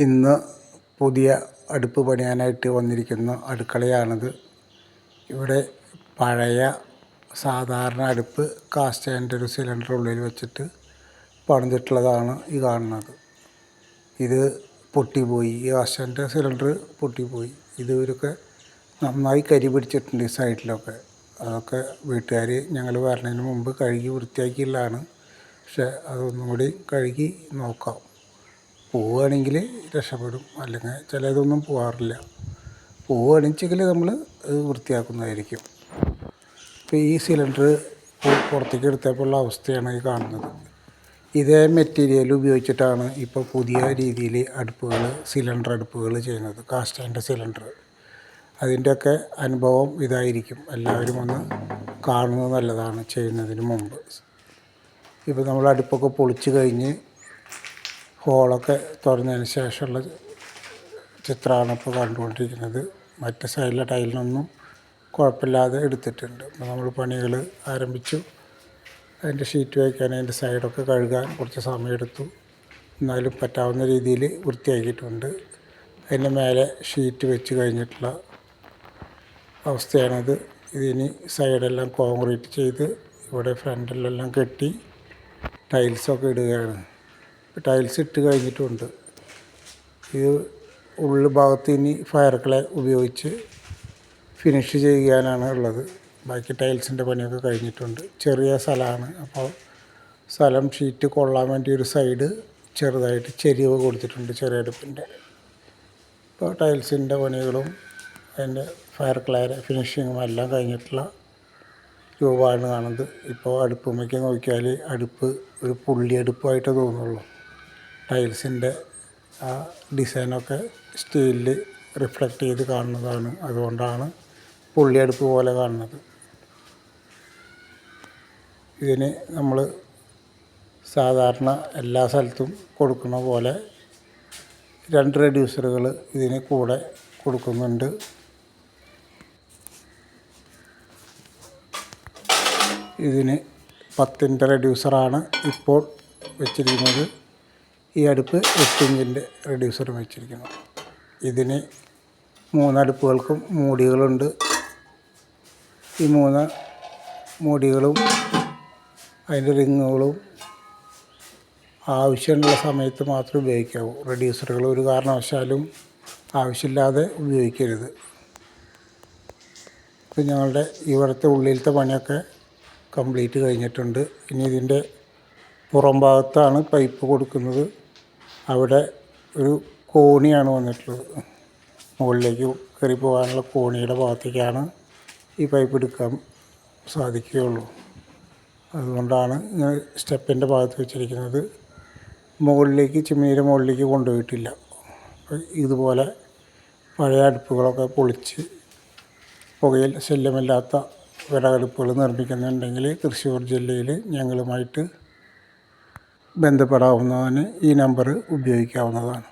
ഇന്ന് പുതിയ അടുപ്പ് പണിയാനായിട്ട് വന്നിരിക്കുന്ന അടുക്കളയാണിത്. ഇവിടെ പഴയ സാധാരണ അടുപ്പ് കാസ്റ്റ് അയണിൻ്റെ ഒരു സിലിണ്ടർ ഉള്ളിൽ വെച്ചിട്ട് പണിതിട്ടുള്ളതാണ് ഈ കാണുന്നത്. ഇത് പൊട്ടിപ്പോയി, ഈ കാസ്റ്റ് അയണിൻ്റെ സിലിണ്ടർ പൊട്ടിപ്പോയി. ഇതൊക്കെ നന്നായി കരി പിടിച്ചിട്ടുണ്ട് ഈ സൈഡിലൊക്കെ. അതൊക്കെ വീട്ടുകാർ ഞങ്ങൾ വരണതിന് മുമ്പ് കഴുകി വൃത്തിയാക്കിയുള്ളതാണ്. പക്ഷേ അതൊന്നും കൂടി കഴുകി നോക്കാം. പോവുകയാണെങ്കിൽ രക്ഷപ്പെടും, അല്ലെങ്കിൽ ചിലതൊന്നും പോകാറില്ല. പോവുകയാണെന്നുവെച്ചെങ്കിൽ നമ്മൾ വൃത്തിയാക്കുന്നതായിരിക്കും. ഇപ്പോൾ ഈ സിലിണ്ടർ പുറത്തേക്ക് എടുത്തപ്പോഴുള്ള അവസ്ഥയാണ് ഈ കാണുന്നത്. ഇതേ മെറ്റീരിയൽ ഉപയോഗിച്ചിട്ടാണ് ഇപ്പോൾ പുതിയ രീതിയിൽ സിലിണ്ടർ അടുപ്പുകൾ ചെയ്യുന്നത്, കാസ്റ്റ് അയണിൻ്റെ സിലിണ്ടർ. അതിൻ്റെയൊക്കെ അനുഭവം ഇതായിരിക്കും. എല്ലാവരും ഒന്ന് കാണുന്നത് നല്ലതാണ് ചെയ്യുന്നതിന് മുമ്പ്. ഇപ്പോൾ നമ്മൾ അടുപ്പൊക്കെ പൊളിച്ച് കഴിഞ്ഞ് ഹോളൊക്കെ തുറന്നതിന് ശേഷമുള്ള ചിത്രമാണ് ഇപ്പോൾ കണ്ടുകൊണ്ടിരിക്കുന്നത്. മറ്റ് സൈഡിലെ ടൈലിനൊന്നും കുഴപ്പമില്ലാതെ എടുത്തിട്ടുണ്ട്. അപ്പോൾ നമ്മൾ പണികൾ ആരംഭിച്ചു. അതിൻ്റെ ഷീറ്റ് വയ്ക്കാൻ, അതിൻ്റെ സൈഡൊക്കെ കഴുകാൻ കുറച്ച് സമയമെടുത്തു. എന്നാലും പറ്റാവുന്ന രീതിയിൽ വൃത്തിയാക്കിയിട്ടുണ്ട്. അതിൻ്റെ മേലെ ഷീറ്റ് വെച്ച് കഴിഞ്ഞിട്ടുള്ള അവസ്ഥയാണിത്. ഇതിന് സൈഡെല്ലാം കോൺക്രീറ്റ് ചെയ്ത് ഇവിടെ ഫ്രണ്ടിലെല്ലാം കെട്ടി ടൈൽസൊക്കെ ഇടുകയാണ്. ടൈൽസ് ഇട്ട് കഴിഞ്ഞിട്ടുണ്ട്. ഇത് ഉള്ളു ഭാഗത്ത് ഇനി ഫയർ ക്ലേ ഉപയോഗിച്ച് ഫിനിഷ് ചെയ്യാനാണ് ഉള്ളത്. ബാക്കി ടൈൽസിൻ്റെ പണിയൊക്കെ കഴിഞ്ഞിട്ടുണ്ട്. ചെറിയ സ്ഥലമാണ്, അപ്പോൾ സ്ഥലം ഷീറ്റ് കൊള്ളാൻ വേണ്ടി ഒരു സൈഡ് ചെറുതായിട്ട് ചെരിവ് കൊടുത്തിട്ടുണ്ട് ചെറിയ അടുപ്പിൻ്റെ. ഇപ്പോൾ ടൈൽസിൻ്റെ പണികളും അതിൻ്റെ ഫയർ ക്ലേ ഫിനിഷിങ്ങും എല്ലാം കഴിഞ്ഞിട്ടുള്ള രൂപമാണ് കാണുന്നത്. ഇപ്പോൾ അടുപ്പുമ്മയ്ക്ക് നോക്കിയാൽ അടുപ്പ് ഒരു പുള്ളി അടുപ്പായിട്ട് തോന്നുള്ളൂ. ടൈൽസിൻ്റെ ആ ഡിസൈനൊക്കെ സ്റ്റീലിൽ റിഫ്ലക്റ്റ് ചെയ്ത് കാണുന്നതാണ്. അതുകൊണ്ടാണ് പുള്ളി അടുപ്പ് പോലെ കാണുന്നത്. ഇതിന് നമ്മൾ സാധാരണ എല്ലാ സ്ഥലത്തും കൊടുക്കുന്ന പോലെ 2 റെഡ്യൂസറുകൾ ഇതിന് കൂടെ കൊടുക്കുന്നുണ്ട്. ഇതിന് 10-ൻ്റെ റെഡ്യൂസറാണ് ഇപ്പോൾ വെച്ചിരിക്കുന്നത്. ഈ അടുപ്പ് 8-ഇഞ്ചിൻ്റെ റെഡ്യൂസറും വെച്ചിരിക്കുന്നു. ഇതിന് 3 അടുപ്പുകൾക്കും മൂടികളുണ്ട്. ഈ 3 മൂടികളും അതിൻ്റെ റിങ്ങുകളും ആവശ്യമുള്ള സമയത്ത് മാത്രമേ ഉപയോഗിക്കാവൂ. റെഡ്യൂസറുകൾ ഒരു കാരണവശാലും ആവശ്യമില്ലാതെ ഉപയോഗിക്കരുത്. ഇപ്പം ഞങ്ങളുടെ ഇവിടുത്തെ ഉള്ളിലത്തെ പണിയൊക്കെ കംപ്ലീറ്റ് കഴിഞ്ഞിട്ടുണ്ട്. ഇനി ഇതിൻ്റെ പുറം ഭാഗത്താണ് പൈപ്പ് കൊടുക്കുന്നത്. അവിടെ ഒരു കോണിയാണ് വന്നിട്ടുള്ളത്. മുകളിലേക്ക് കയറി പോകാനുള്ള കോണിയുടെ ഭാഗത്തേക്കാണ് ഈ പൈപ്പ് എടുക്കാൻ സാധിക്കുകയുള്ളൂ. അതുകൊണ്ടാണ് ഇങ്ങനെ സ്റ്റെപ്പിൻ്റെ ഭാഗത്ത് വെച്ചിരിക്കുന്നത്. മുകളിലേക്ക്, ചിമ്മിനിയുടെ മുകളിലേക്ക് കൊണ്ടുപോയിട്ടില്ല. ഇതുപോലെ പഴയ അടുപ്പുകളൊക്കെ പൊളിച്ച് പുകയിൽ ശല്യമില്ലാത്ത വിറകടുപ്പുകൾ നിർമ്മിക്കുന്നുണ്ടെങ്കിൽ തൃശ്ശൂർ ജില്ലയിൽ ഞങ്ങളുമായിട്ട് ബന്ധപ്പെടാവുന്നതിന് ഈ നമ്പർ ഉപയോഗിക്കാവുന്നതാണ്.